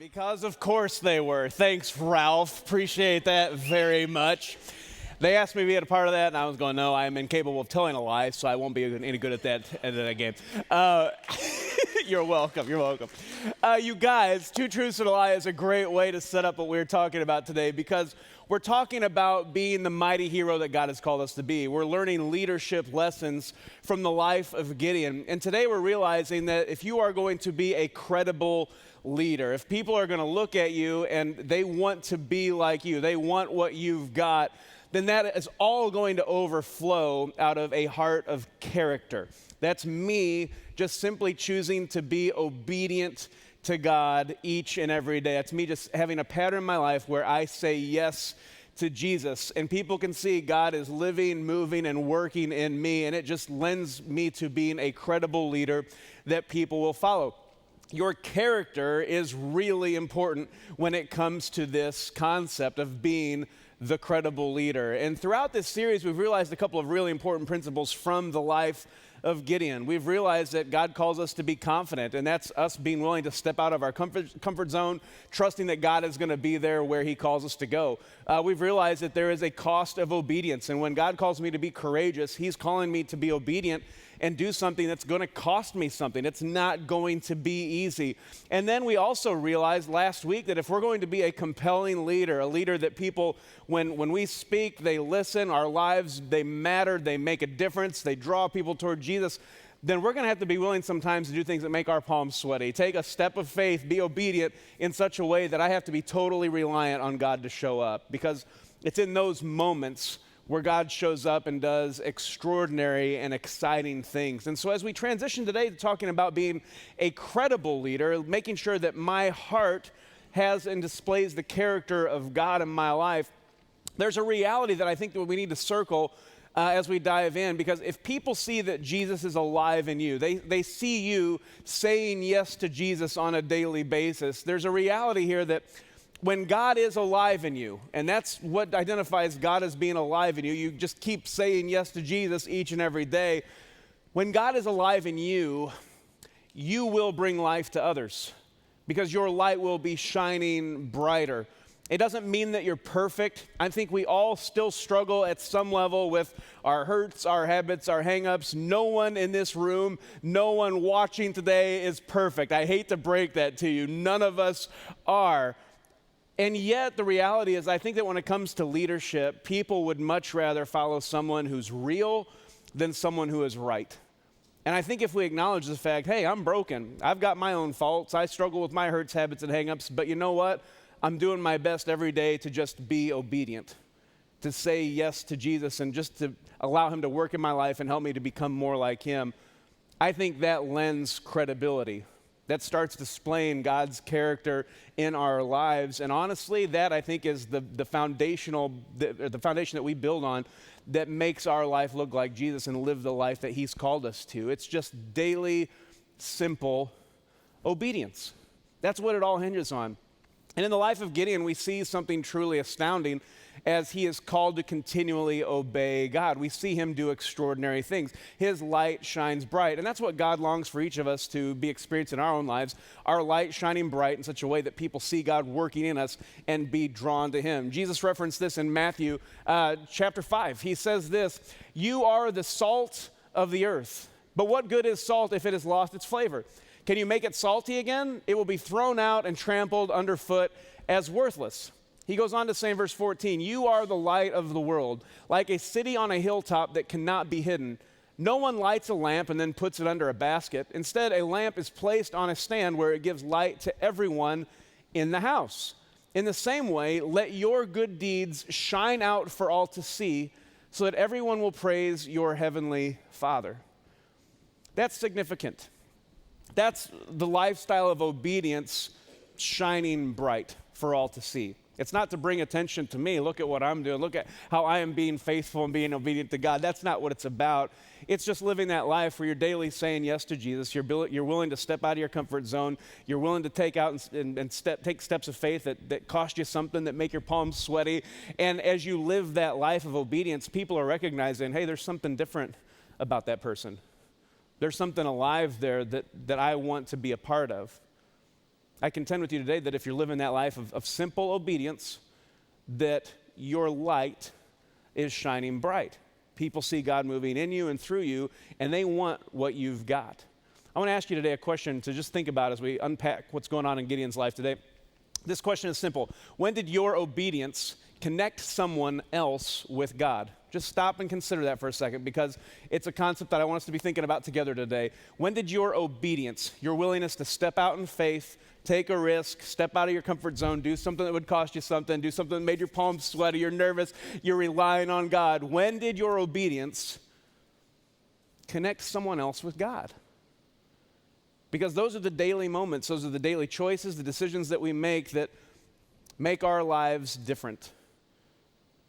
Because of course they were. Thanks, Ralph. Appreciate that very much. They asked me to be a part of that, and I was going, no, I am incapable of telling a lie, so I won't be any good at that game. You're welcome. You're welcome. You guys, Two Truths and a Lie is a great way to set up what we're talking about today because we're talking about being the mighty hero that God has called us to be. We're learning leadership lessons from the life of Gideon. And today we're realizing that if you are going to be a credible leader, if people are going to look at you and they want to be like you, they want what you've got, then that is all going to overflow out of a heart of character. That's me just simply choosing to be obedient to God each and every day. That's me just having a pattern in my life where I say yes to Jesus. And people can see God is living, moving, and working in me. And it just lends me to being a credible leader that people will follow. Your character is really important when it comes to this concept of being the credible leader. And throughout this series, we've realized a couple of really important principles from the life of Gideon. We've realized that God calls us to be confident, and that's us being willing to step out of our comfort zone, trusting that God is going to be there where he calls us to go. We've realized that there is a cost of obedience, and when God calls me to be courageous, he's calling me to be obedient and do something that's going to cost me something. It's not going to be easy. And then we also realized last week that if we're going to be a compelling leader, a leader that people, when we speak, they listen, our lives, they matter, they make a difference, they draw people toward Jesus, then we're going to have to be willing sometimes to do things that make our palms sweaty. Take a step of faith, be obedient in such a way that I have to be totally reliant on God to show up, because it's in those moments where God shows up and does extraordinary and exciting things. And so as we transition today to talking about being a credible leader, making sure that my heart has and displays the character of God in my life, there's a reality that I think that we need to circle as we dive in, because if people see that Jesus is alive in you, they see you saying yes to Jesus on a daily basis, there's a reality here that when God is alive in you, and that's what identifies God as being alive in you, you just keep saying yes to Jesus each and every day. When God is alive in you, you will bring life to others because your light will be shining brighter. It doesn't mean that you're perfect. I think we all still struggle at some level with our hurts, our habits, our hang-ups. No one in this room, no one watching today is perfect. I hate to break that to you. None of us are. And yet the reality is I think that when it comes to leadership, people would much rather follow someone who's real than someone who is right. And I think if we acknowledge the fact, hey, I'm broken. I've got my own faults. I struggle with my hurts, habits, and hang-ups. But you know what? I'm doing my best every day to just be obedient, to say yes to Jesus and just to allow him to work in my life and help me to become more like him. I think that lends credibility. That starts displaying God's character in our lives. And honestly, that I think is the foundation that we build on that makes our life look like Jesus and live the life that he's called us to. It's just daily, simple obedience. That's what it all hinges on. And in the life of Gideon, we see something truly astounding as he is called to continually obey God. We see him do extraordinary things. His light shines bright. And that's what God longs for each of us to be experienced in our own lives, our light shining bright in such a way that people see God working in us and be drawn to him. Jesus referenced this in Matthew chapter 5. He says this, "You are the salt of the earth. But what good is salt if it has lost its flavor? Can you make it salty again? It will be thrown out and trampled underfoot as worthless." He goes on to say in verse 14, "You are the light of the world, like a city on a hilltop that cannot be hidden. No one lights a lamp and then puts it under a basket. Instead, a lamp is placed on a stand where it gives light to everyone in the house. In the same way, let your good deeds shine out for all to see, so that everyone will praise your heavenly Father." That's significant. That's the lifestyle of obedience shining bright for all to see. It's not to bring attention to me. Look at what I'm doing. Look at how I am being faithful and being obedient to God. That's not what it's about. It's just living that life where you're daily saying yes to Jesus. You're willing to step out of your comfort zone. You're willing to take out and take steps of faith that cost you something, that make your palms sweaty. And as you live that life of obedience, people are recognizing, hey, there's something different about that person. There's something alive there that I want to be a part of. I contend with you today that if you're living that life of simple obedience, that your light is shining bright. People see God moving in you and through you, and they want what you've got. I want to ask you today a question to just think about as we unpack what's going on in Gideon's life today. This question is simple. When did your obedience connect someone else with God? Just stop and consider that for a second, because it's a concept that I want us to be thinking about together today. When did your obedience, your willingness to step out in faith, take a risk, step out of your comfort zone, do something that would cost you something, do something that made your palms sweaty, you're nervous, you're relying on God. When did your obedience connect someone else with God? Because those are the daily moments, those are the daily choices, the decisions that we make that make our lives different.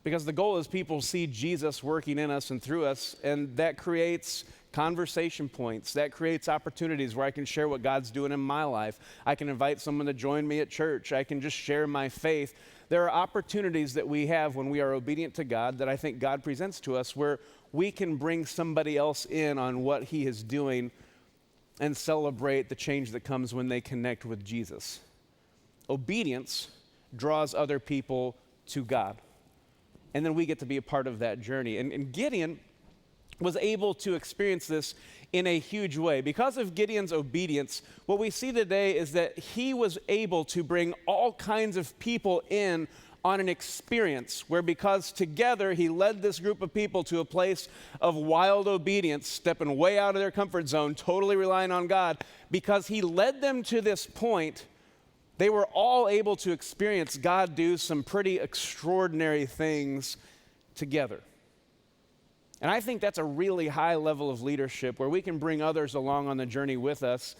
Because the goal is people see Jesus working in us and through us, and that creates conversation points. That creates opportunities where I can share what God's doing in my life. I can invite someone to join me at church. I can just share my faith. There are opportunities that we have when we are obedient to God that I think God presents to us where we can bring somebody else in on what He is doing and celebrate the change that comes when they connect with Jesus. Obedience draws other people to God. And then we get to be a part of that journey. And Gideon was able to experience this in a huge way. Because of Gideon's obedience, what we see today is that he was able to bring all kinds of people in on an experience where, because together he led this group of people to a place of wild obedience, stepping way out of their comfort zone, totally relying on God. Because he led them to this point, they were all able to experience God do some pretty extraordinary things together. And I think that's a really high level of leadership where we can bring others along on the journey with us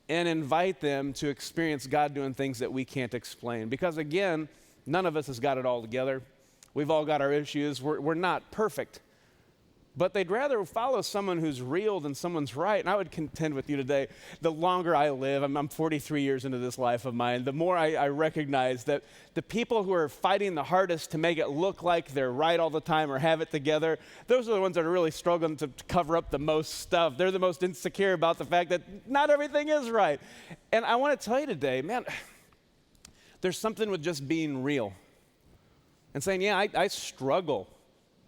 and invite them to experience God doing things that we can't explain. Because again, none of us has got it all together. We've all got our issues. We're not perfect. But they'd rather follow someone who's real than someone's right. And I would contend with you today, the longer I live, I'm 43 years into this life of mine, the more I recognize that the people who are fighting the hardest to make it look like they're right all the time or have it together, those are the ones that are really struggling to cover up the most stuff. They're the most insecure about the fact that not everything is right. And I want to tell you today, man, there's something with just being real and saying, yeah, I struggle.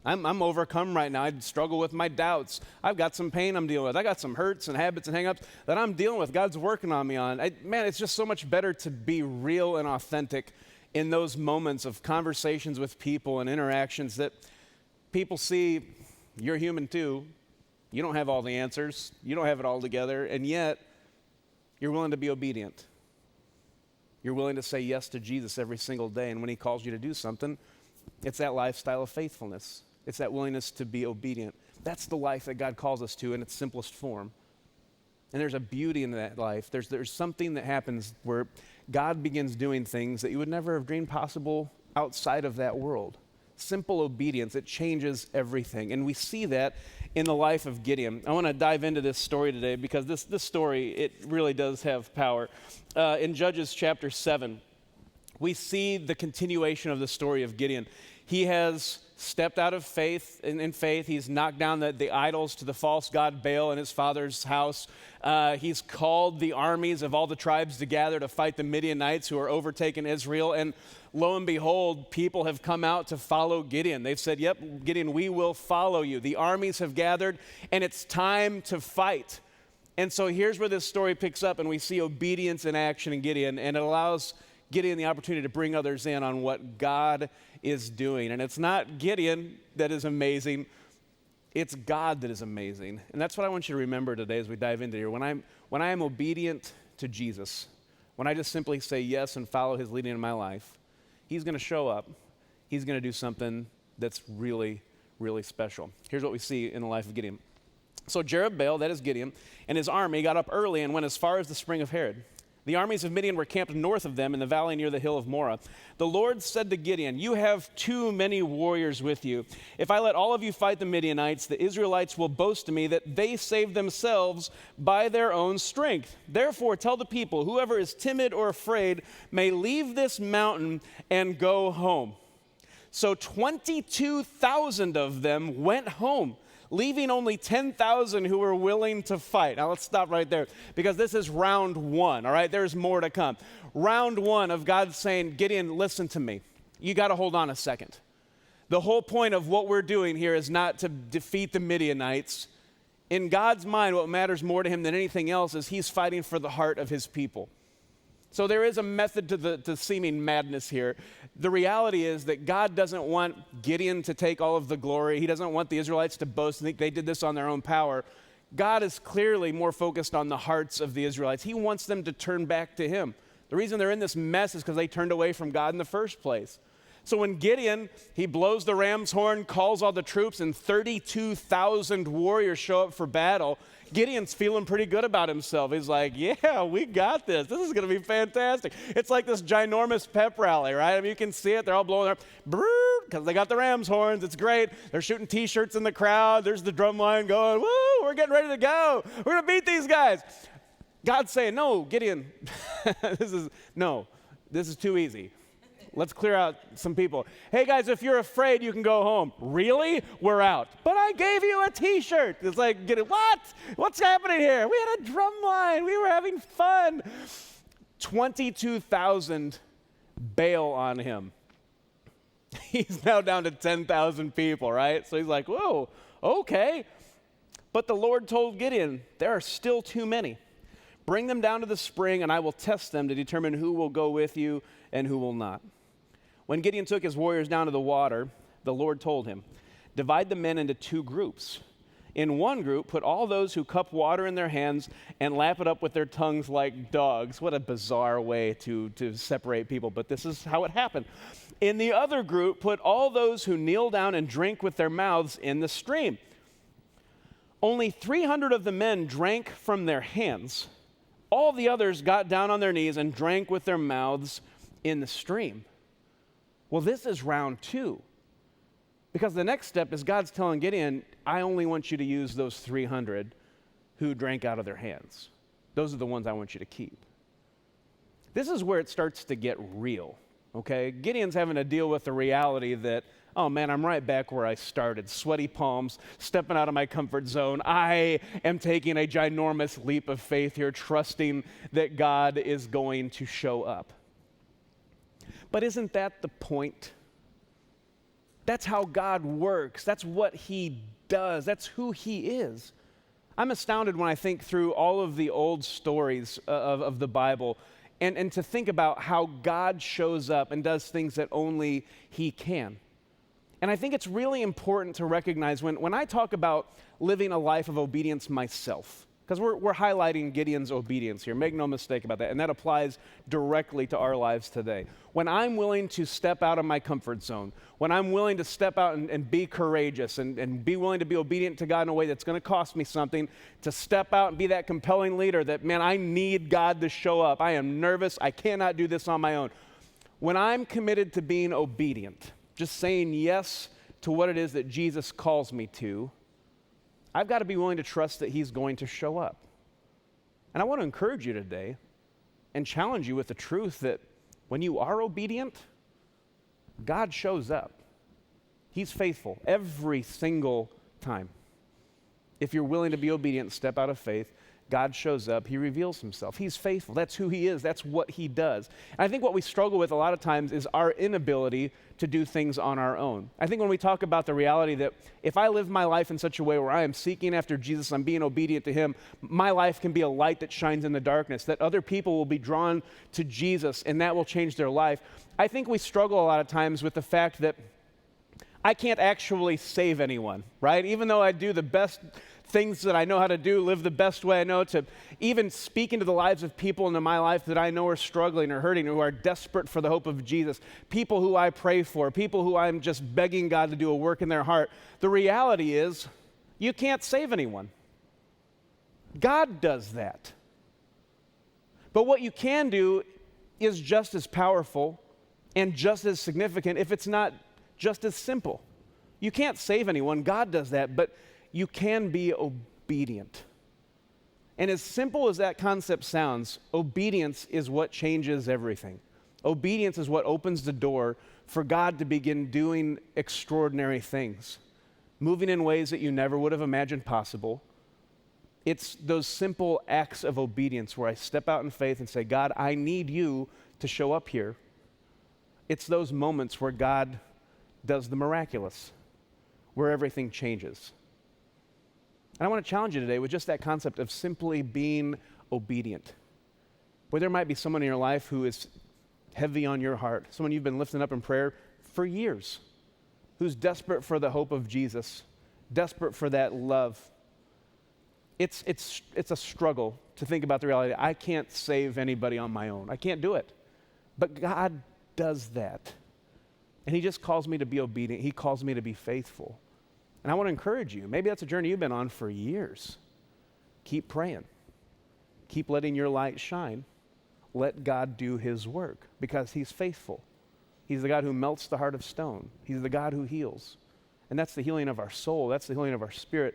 I'm overcome right now. I struggle with my doubts. I've got some pain I'm dealing with. I got some hurts and habits and hang-ups that I'm dealing with. God's working on me on. Man, it's just so much better to be real and authentic in those moments of conversations with people and interactions that people see you're human too. You don't have all the answers. You don't have it all together. And yet, you're willing to be obedient. You're willing to say yes to Jesus every single day. And when He calls you to do something, it's that lifestyle of faithfulness. It's that willingness to be obedient. That's the life that God calls us to in its simplest form. And there's a beauty in that life. There's something that happens where God begins doing things that you would never have dreamed possible outside of that world. Simple obedience, it changes everything. And we see that in the life of Gideon. I want to dive into this story today because this story, it really does have power. In Judges chapter 7, we see the continuation of the story of Gideon. He has stepped out of faith, in faith. He's knocked down the idols to the false god Baal in his father's house. He's called the armies of all the tribes to gather to fight the Midianites who are overtaking Israel. And lo and behold, people have come out to follow Gideon. They've said, yep, Gideon, we will follow you. The armies have gathered, and it's time to fight. And so here's where this story picks up, and we see obedience in action in Gideon, and it allows Gideon the opportunity to bring others in on what God is doing. And it's not Gideon that is amazing, it's God that is amazing. And that's what I want you to remember today as we dive into here. When I am obedient to Jesus, when I just simply say yes and follow His leading in my life, He's going to show up. He's going to do something that's really, really special. Here's what we see in the life of Gideon. So Jerubbaal, that is Gideon, and his army got up early and went as far as the spring of Harod. The armies of Midian were camped north of them in the valley near the hill of Moreh. The Lord said to Gideon, you have too many warriors with you. If I let all of you fight the Midianites, the Israelites will boast to me that they saved themselves by their own strength. Therefore, tell the people, whoever is timid or afraid may leave this mountain and go home. So 22,000 of them went home, leaving only 10,000 who were willing to fight. Now let's stop right there because this is round one, all right? There's more to come. Round one of God saying, Gideon, listen to me. You got to hold on a second. The whole point of what we're doing here is not to defeat the Midianites. In God's mind, what matters more to him than anything else is he's fighting for the heart of his people. So there is a method to seeming madness here. The reality is that God doesn't want Gideon to take all of the glory. He doesn't want the Israelites to boast and think they did this on their own power. God is clearly more focused on the hearts of the Israelites. He wants them to turn back to him. The reason they're in this mess is because they turned away from God in the first place. So when Gideon, he blows the ram's horn, calls all the troops, and 32,000 warriors show up for battle, Gideon's feeling pretty good about himself. He's like, yeah, we got this. This is going to be fantastic. It's like this ginormous pep rally, right? I mean, you can see it. They're all blowing up because they got the ram's horns. It's great. They're shooting T-shirts in the crowd. There's the drum line going, woo, we're getting ready to go. We're going to beat these guys. God's saying, no, Gideon, this is too easy. Let's clear out some people. Hey, guys, if you're afraid, you can go home. Really? We're out. But I gave you a T-shirt. It's like, what? What's happening here? We had a drum line. We were having fun. 22,000 bail on him. He's now down to 10,000 people, right? So he's like, whoa, okay. But the Lord told Gideon, there are still too many. Bring them down to the spring, and I will test them to determine who will go with you and who will not. When Gideon took his warriors down to the water, the Lord told him, divide the men into two groups. In one group, put all those who cup water in their hands and lap it up with their tongues like dogs. What a bizarre way to separate people, but this is how it happened. In the other group, put all those who kneel down and drink with their mouths in the stream. Only 300 of the men drank from their hands. All the others got down on their knees and drank with their mouths in the stream. Well, this is round two. Because the next step is God's telling Gideon, I only want you to use those 300 who drank out of their hands. Those are the ones I want you to keep. This is where it starts to get real, okay? Gideon's having to deal with the reality that, oh man, I'm right back where I started. Sweaty palms, stepping out of my comfort zone. I am taking a ginormous leap of faith here, trusting that God is going to show up. But isn't that the point? That's how God works. That's what he does. That's who he is. I'm astounded when I think through all of the old stories of the Bible and to think about how God shows up and does things that only he can. And I think it's really important to recognize when I talk about living a life of obedience myself, because we're highlighting Gideon's obedience here. Make no mistake about that. And that applies directly to our lives today. When I'm willing to step out of my comfort zone, when I'm willing to step out and be courageous and be willing to be obedient to God in a way that's going to cost me something, to step out and be that compelling leader that, man, I need God to show up. I am nervous. I cannot do this on my own. When I'm committed to being obedient, just saying yes to what it is that Jesus calls me to, I've got to be willing to trust that he's going to show up. And I want to encourage you today and challenge you with the truth that when you are obedient, God shows up. He's faithful every single time. If you're willing to be obedient and step out of faith, God shows up, he reveals himself. He's faithful. That's who he is. That's what he does. And I think what we struggle with a lot of times is our inability to do things on our own. I think when we talk about the reality that if I live my life in such a way where I am seeking after Jesus, I'm being obedient to him, my life can be a light that shines in the darkness, that other people will be drawn to Jesus and that will change their life. I think we struggle a lot of times with the fact that I can't actually save anyone, right? Even though I do the best things that I know how to do, live the best way I know, to even speak into the lives of people into my life that I know are struggling or hurting, who are desperate for the hope of Jesus, people who I pray for, people who I'm just begging God to do a work in their heart. The reality is, you can't save anyone. God does that. But what you can do is just as powerful and just as significant, if it's not just as simple. You can't save anyone. God does that, but you can be obedient. And as simple as that concept sounds, obedience is what changes everything. Obedience is what opens the door for God to begin doing extraordinary things. moving in ways that you never would have imagined possible. It's those simple acts of obedience where I step out in faith and say, God, I need you to show up here. It's those moments where God does the miraculous, where everything changes. And I want to challenge you today with just that concept of simply being obedient. Where there might be someone in your life who is heavy on your heart, someone you've been lifting up in prayer for years, who's desperate for the hope of Jesus, desperate for that love. It's a struggle to think about the reality. I can't save anybody on my own. I can't do it. But God does that. And he just calls me to be obedient. He calls me to be faithful. And I want to encourage you. Maybe that's a journey you've been on for years. Keep praying. Keep letting your light shine. Let God do his work because he's faithful. He's the God who melts the heart of stone. He's the God who heals. And that's the healing of our soul. That's the healing of our spirit.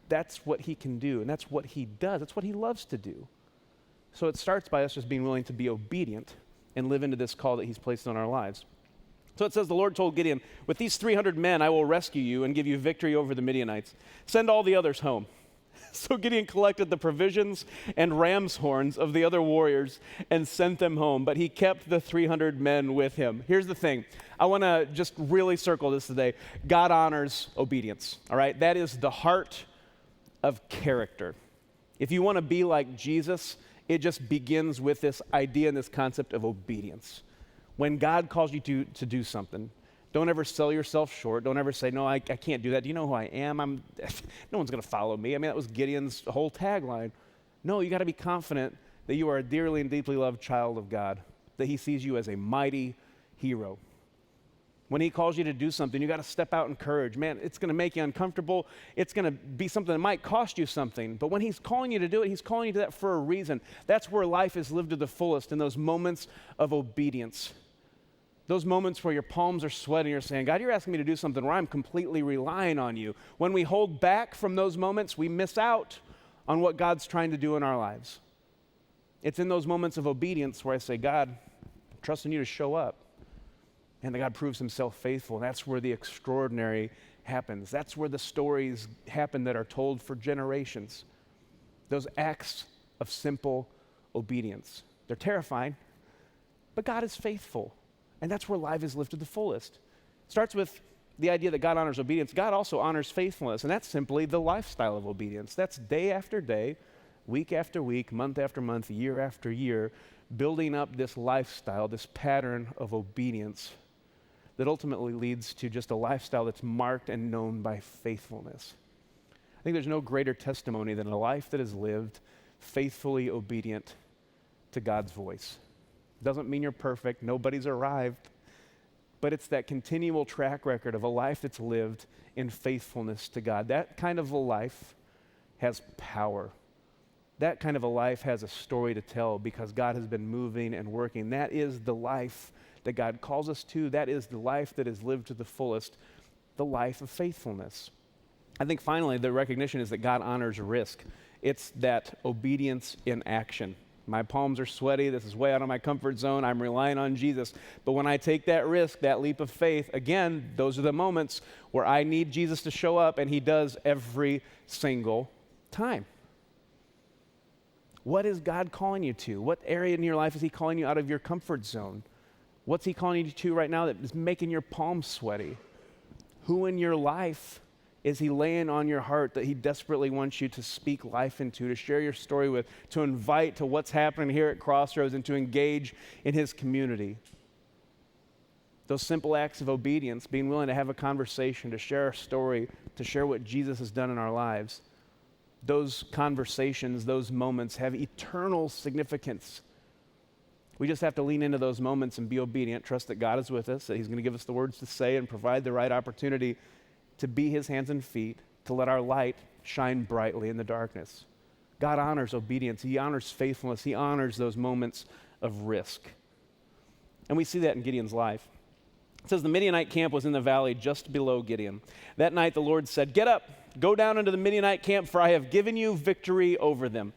That's what he can do, and that's what he does. That's what he loves to do. So it starts by us just being willing to be obedient and live into this call that he's placed on our lives. So it says, the Lord told Gideon, with these 300 men I will rescue you and give you victory over the Midianites. Send all the others home. So Gideon collected the provisions and ram's horns of the other warriors and sent them home, but he kept the 300 men with him. Here's the thing. I want to just really circle this today. God honors obedience, all right? That is the heart of character. If you want to be like Jesus, it just begins with this idea and this concept of obedience. When God calls you to do something, don't ever sell yourself short. Don't ever say, no, I can't do that. Do you know who I am? No one's going to follow me. I mean, that was Gideon's whole tagline. No, you got to be confident that you are a dearly and deeply loved child of God, that he sees you as a mighty hero. When he calls you to do something, you got to step out in courage. Man, it's going to make you uncomfortable. It's going to be something that might cost you something. But when he's calling you to do it, he's calling you to that for a reason. That's where life is lived to the fullest, in those moments of obedience. Those moments where your palms are sweating, you're saying, God, you're asking me to do something where I'm completely relying on you. When we hold back from those moments, we miss out on what God's trying to do in our lives. It's in those moments of obedience where I say, God, I'm trusting you to show up. And God proves himself faithful. That's where the extraordinary happens. That's where the stories happen that are told for generations. Those acts of simple obedience. They're terrifying, but God is faithful. And that's where life is lived to the fullest. It starts with the idea that God honors obedience. God also honors faithfulness, and that's simply the lifestyle of obedience. That's day after day, week after week, month after month, year after year, building up this lifestyle, this pattern of obedience that ultimately leads to just a lifestyle that's marked and known by faithfulness. I think there's no greater testimony than a life that is lived faithfully obedient to God's voice. Doesn't mean you're perfect, nobody's arrived, but it's that continual track record of a life that's lived in faithfulness to God. That kind of a life has power. That kind of a life has a story to tell because God has been moving and working. That is the life that God calls us to. That is the life that is lived to the fullest, the life of faithfulness. I think finally the recognition is that God honors risk. It's that obedience in action. My palms are sweaty. This is way out of my comfort zone. I'm relying on Jesus. But when I take that risk, that leap of faith, again, those are the moments where I need Jesus to show up, and he does every single time. What is God calling you to? What area in your life is he calling you out of your comfort zone? What's he calling you to right now that is making your palms sweaty? Who in your life is he laying on your heart that he desperately wants you to speak life into, to share your story with, to invite to what's happening here at Crossroads and to engage in his community? Those simple acts of obedience, being willing to have a conversation, to share our story, to share what Jesus has done in our lives, those conversations, those moments have eternal significance. We just have to lean into those moments and be obedient, trust that God is with us, that he's going to give us the words to say and provide the right opportunity to be his hands and feet, to let our light shine brightly in the darkness. God honors obedience. He honors faithfulness. He honors those moments of risk. And we see that in Gideon's life. It says the Midianite camp was in the valley just below Gideon. That night the Lord said, "Get up, go down into the Midianite camp, for I have given you victory over them.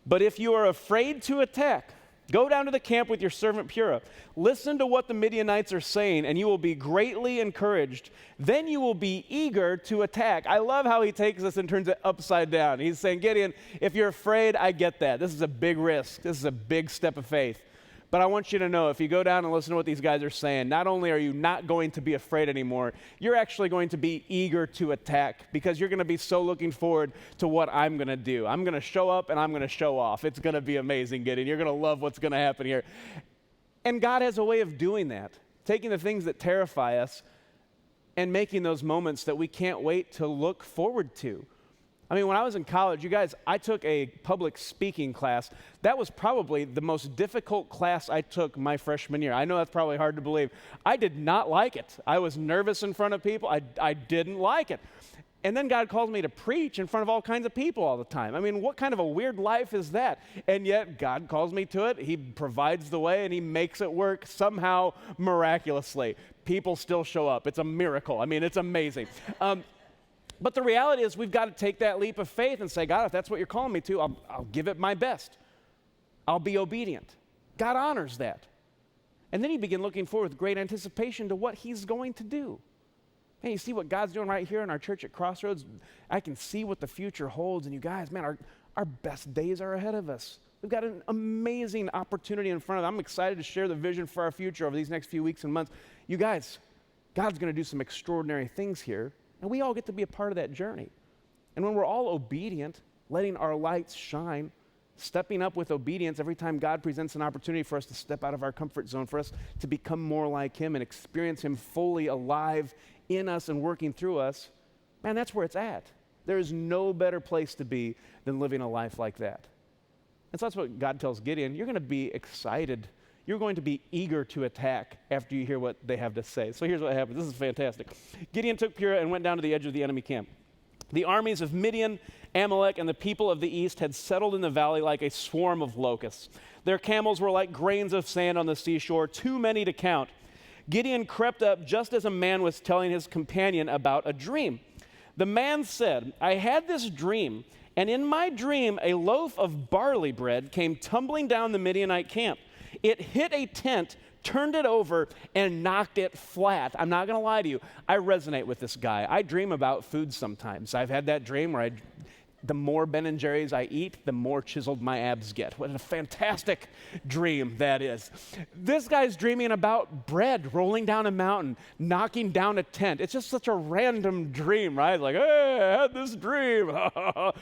But if you are afraid to attack, Go down to the camp with your servant Purah. Listen to what the Midianites are saying, and you will be greatly encouraged. Then you will be eager to attack. I love how he takes this and turns it upside down. He's saying, Gideon, if you're afraid, I get that. This is a big risk. This is a big step of faith. But I want you to know, if you go down and listen to what these guys are saying, not only are you not going to be afraid anymore, you're actually going to be eager to attack, because you're going to be so looking forward to what I'm going to do. I'm going to show up and I'm going to show off. It's going to be amazing, Gideon. You're going to love what's going to happen here. And God has a way of doing that, taking the things that terrify us and making those moments that we can't wait to look forward to. I mean, when I was in college, you guys, I took a public speaking class. That was probably the most difficult class I took my freshman year. I know that's probably hard to believe. I did not like it. I was nervous in front of people. I didn't like it. And then God called me to preach in front of all kinds of people all the time. I mean, what kind of a weird life is that? And yet, God calls me to it. He provides the way, and he makes it work somehow miraculously. People still show up. It's a miracle. I mean, it's amazing. But the reality is, we've got to take that leap of faith and say, God, if that's what you're calling me to, I'll give it my best. I'll be obedient. God honors that. And then you begin looking forward with great anticipation to what he's going to do. Man, you see what God's doing right here in our church at Crossroads? I can see what the future holds. And you guys, man, our best days are ahead of us. We've got an amazing opportunity in front of us. I'm excited to share the vision for our future over these next few weeks and months. You guys, God's going to do some extraordinary things here. And we all get to be a part of that journey. And when we're all obedient, letting our lights shine, stepping up with obedience every time God presents an opportunity for us to step out of our comfort zone, for us to become more like him and experience him fully alive in us and working through us, man, that's where it's at. There is no better place to be than living a life like that. And so that's what God tells Gideon. You're going to be excited. You're going to be eager to attack after you hear what they have to say. So here's what happened. This is fantastic. Gideon took Purah and went down to the edge of the enemy camp. The armies of Midian, Amalek, and the people of the east had settled in the valley like a swarm of locusts. Their camels were like grains of sand on the seashore, too many to count. Gideon crept up just as a man was telling his companion about a dream. The man said, I had this dream, and in my dream a loaf of barley bread came tumbling down the Midianite camp. It hit a tent, turned it over, and knocked it flat. I'm not going to lie to you. I resonate with this guy. I dream about food sometimes. I've had that dream where the more Ben & Jerry's I eat, the more chiseled my abs get. What a fantastic dream that is. This guy's dreaming about bread rolling down a mountain, knocking down a tent. It's just such a random dream, right? Like, hey, I had this dream.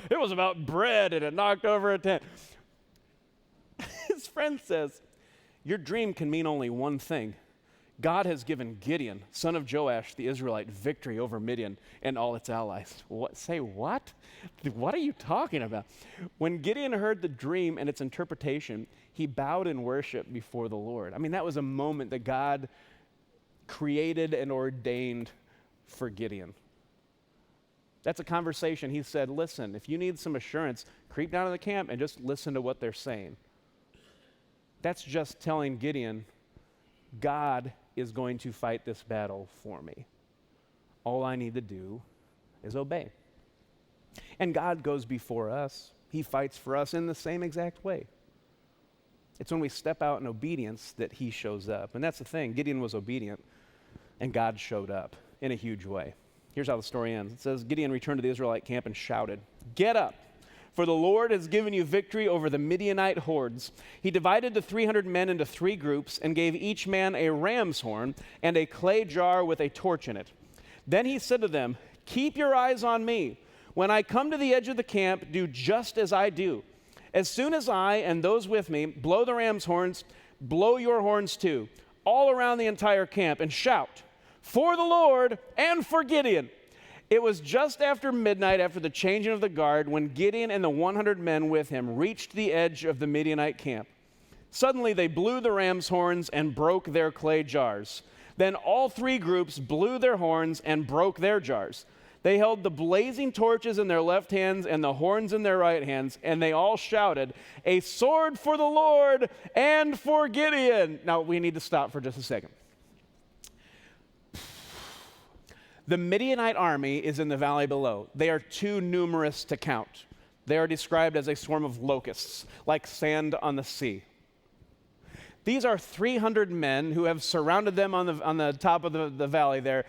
It was about bread, and it knocked over a tent. His friend says, your dream can mean only one thing. God has given Gideon, son of Joash, the Israelite, victory over Midian and all its allies. What? Say what? What are you talking about? When Gideon heard the dream and its interpretation, he bowed in worship before the Lord. I mean, that was a moment that God created and ordained for Gideon. That's a conversation. He said, listen, if you need some assurance, creep down to the camp and just listen to what they're saying. That's just telling Gideon, God is going to fight this battle for me. All I need to do is obey. And God goes before us. He fights for us in the same exact way. It's when we step out in obedience that he shows up. And that's the thing. Gideon was obedient, and God showed up in a huge way. Here's how the story ends. It says, Gideon returned to the Israelite camp and shouted, get up, for the Lord has given you victory over the Midianite hordes. He divided the 300 men into 3 groups and gave each man a ram's horn and a clay jar with a torch in it. Then he said to them, keep your eyes on me. When I come to the edge of the camp, do just as I do. As soon as I and those with me blow the ram's horns, blow your horns too, all around the entire camp, and shout, for the Lord and for Gideon. It was just after midnight, after the changing of the guard, when Gideon and the 100 men with him reached the edge of the Midianite camp. Suddenly they blew the ram's horns and broke their clay jars. Then all 3 groups blew their horns and broke their jars. They held the blazing torches in their left hands and the horns in their right hands, and they all shouted, a sword for the Lord and for Gideon. Now we need to stop for just a second. The Midianite army is in the valley below. They are too numerous to count. They are described as a swarm of locusts, like sand on the sea. These are 300 men who have surrounded them on the top of the valley there,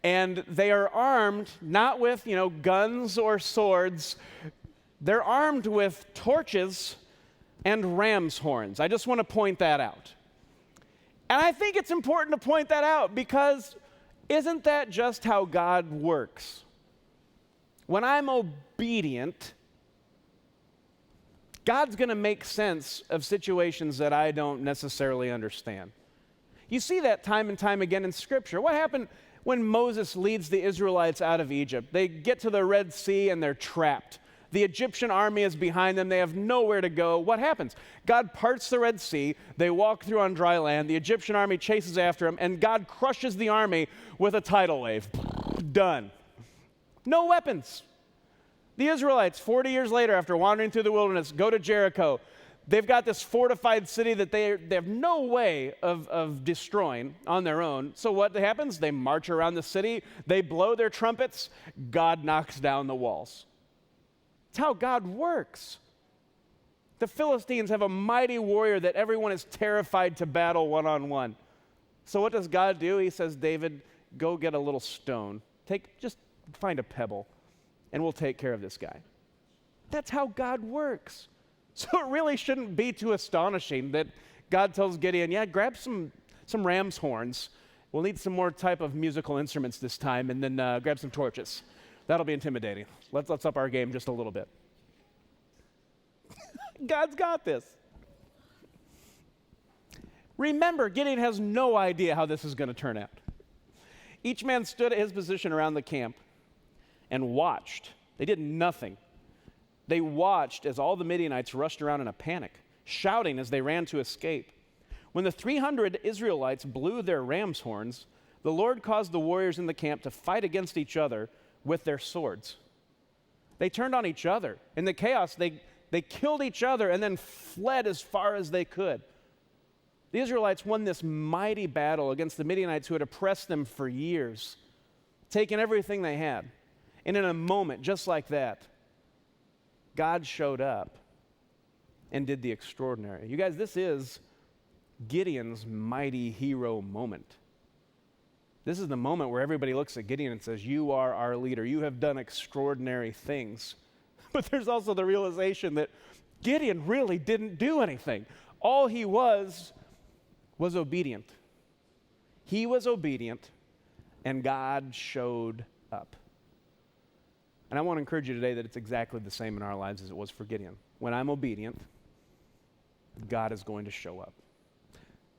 and they are armed not with, guns or swords. They're armed with torches and ram's horns. I just want to point that out. And I think it's important to point that out because isn't that just how God works? When I'm obedient, God's going to make sense of situations that I don't necessarily understand. You see that time and time again in Scripture. What happened when Moses leads the Israelites out of Egypt? They get to the Red Sea and they're trapped. The Egyptian army is behind them. They have nowhere to go. What happens? God parts the Red Sea. They walk through on dry land. The Egyptian army chases after them, and God crushes the army with a tidal wave. Done. No weapons. The Israelites, 40 years later, after wandering through the wilderness, go to Jericho. They've got this fortified city that they have no way of destroying on their own. So what happens? They march around the city. They blow their trumpets. God knocks down the walls. It's how God works. The Philistines have a mighty warrior that everyone is terrified to battle one-on-one. So what does God do? He says, David, go get a little stone. Just find a pebble, and we'll take care of this guy. That's how God works. So it really shouldn't be too astonishing that God tells Gideon, grab some ram's horns. We'll need some more type of musical instruments this time, and then grab some torches. That'll be intimidating. Let's up our game just a little bit. God's got this. Remember, Gideon has no idea how this is going to turn out. Each man stood at his position around the camp and watched. They did nothing. They watched as all the Midianites rushed around in a panic, shouting as they ran to escape. When the 300 Israelites blew their ram's horns, the Lord caused the warriors in the camp to fight against each other with their swords. They turned on each other. In the chaos, they killed each other and then fled as far as they could. The Israelites won this mighty battle against the Midianites who had oppressed them for years, taken everything they had. And in a moment, just like that, God showed up and did the extraordinary. You guys, this is Gideon's mighty hero moment. This is the moment where everybody looks at Gideon and says, you are our leader. You have done extraordinary things. But there's also the realization that Gideon really didn't do anything. All he was obedient. He was obedient, and God showed up. And I want to encourage you today that it's exactly the same in our lives as it was for Gideon. When I'm obedient, God is going to show up.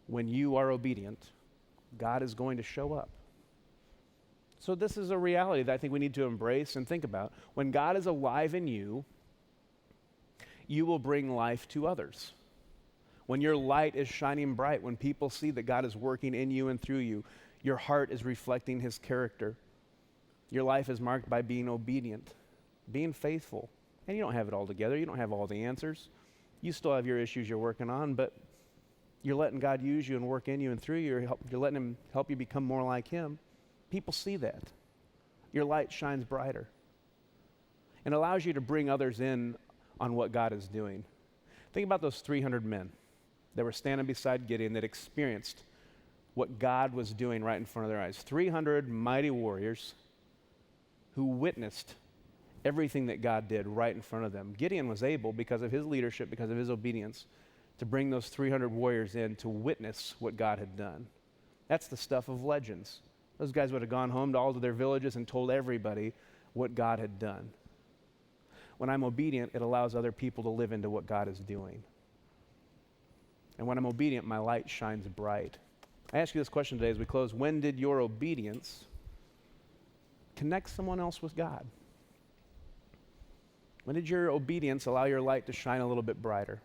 When you are obedient, God is going to show up. So this is a reality that I think we need to embrace and think about. When God is alive in you, you will bring life to others. When your light is shining bright, when people see that God is working in you and through you, your heart is reflecting His character. Your life is marked by being obedient, being faithful. And you don't have it all together. You don't have all the answers. You still have your issues you're working on, but you're letting God use you and work in you and through you. You're letting Him help you become more like Him. People see that. Your light shines brighter and allows you to bring others in on what God is doing. Think about those 300 men that were standing beside Gideon that experienced what God was doing right in front of their eyes. 300 mighty warriors who witnessed everything that God did right in front of them. Gideon was able, because of his leadership, because of his obedience, to bring those 300 warriors in to witness what God had done. That's the stuff of legends. Those guys would have gone home to all of their villages and told everybody what God had done. When I'm obedient, it allows other people to live into what God is doing. And when I'm obedient, my light shines bright. I ask you this question today as we close. When did your obedience connect someone else with God? When did your obedience allow your light to shine a little bit brighter?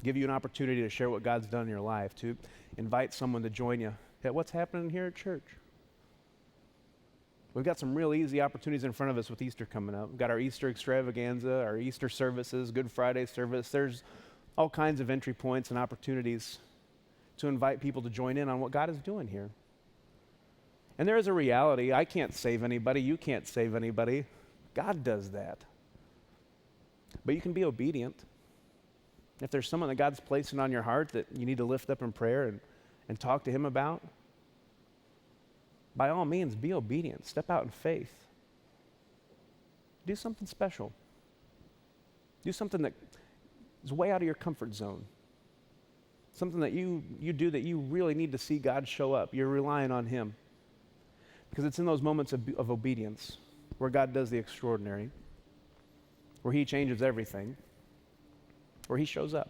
Give you an opportunity to share what God's done in your life, to invite someone to join you at what's happening here at church. We've got some real easy opportunities in front of us with Easter coming up. We've got our Easter extravaganza, our Easter services, Good Friday service. There's all kinds of entry points and opportunities to invite people to join in on what God is doing here. And there is a reality. I can't save anybody. You can't save anybody. God does that. But you can be obedient. If there's someone that God's placing on your heart that you need to lift up in prayer and talk to him about, by all means, be obedient. Step out in faith. Do something special. Do something that is way out of your comfort zone. Something that you do that you really need to see God show up. You're relying on him. Because it's in those moments of obedience where God does the extraordinary, where he changes everything, where he shows up.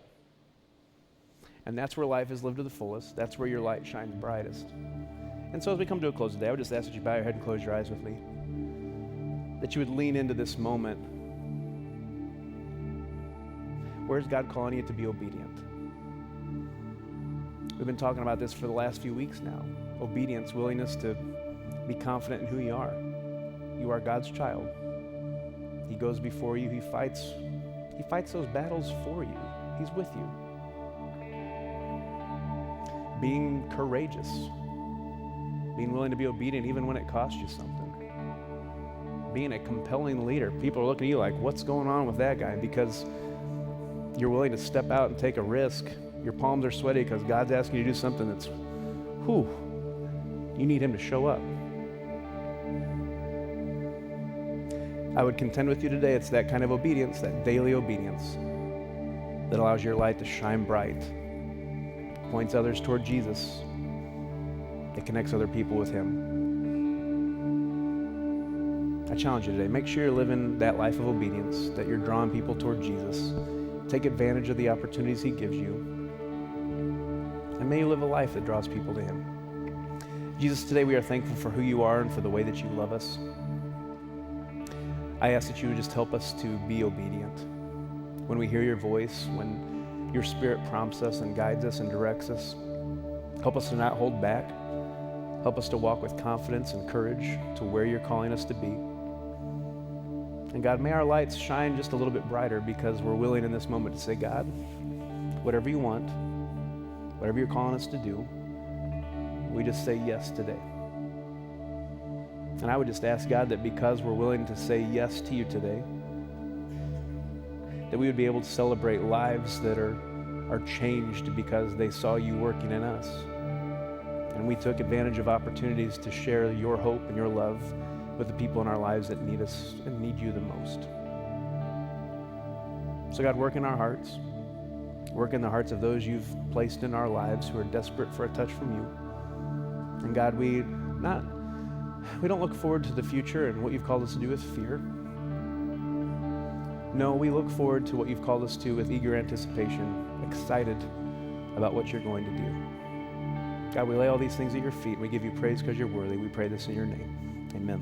And that's where life is lived to the fullest. That's where your light shines brightest. And so as we come to a close today, I would just ask that you bow your head and close your eyes with me. That you would lean into this moment. Where's God calling you to be obedient? We've been talking about this for the last few weeks now. Obedience, willingness to be confident in who you are. You are God's child. He goes before you. He fights those battles for you. He's with you. Being courageous. Being willing to be obedient even when it costs you something. Being a compelling leader. People are looking at you like, what's going on with that guy? Because you're willing to step out and take a risk. Your palms are sweaty because God's asking you to do something that's, you need him to show up. I would contend with you today, it's that kind of obedience, that daily obedience, that allows your light to shine bright, points others toward Jesus, that connects other people with him. I challenge you today, make sure you're living that life of obedience, that you're drawing people toward Jesus. Take advantage of the opportunities he gives you, and may you live a life that draws people to him. Jesus, today we are thankful for who you are and for the way that you love us. I ask that you would just help us to be obedient. When we hear your voice, when your Spirit prompts us and guides us and directs us, help us to not hold back. Help us to walk with confidence and courage to where you're calling us to be. And God, may our lights shine just a little bit brighter because we're willing in this moment to say, God, whatever you want, whatever you're calling us to do, we just say yes today. And I would just ask God that because we're willing to say yes to you today, that we would be able to celebrate lives that are changed because they saw you working in us. And we took advantage of opportunities to share your hope and your love with the people in our lives that need us and need you the most. So God, work in our hearts. Work in the hearts of those you've placed in our lives who are desperate for a touch from you. And God, we don't look forward to the future and what you've called us to do with fear. No, we look forward to what you've called us to with eager anticipation, excited about what you're going to do. God, we lay all these things at your feet and we give you praise because you're worthy. We pray this in your name. Amen.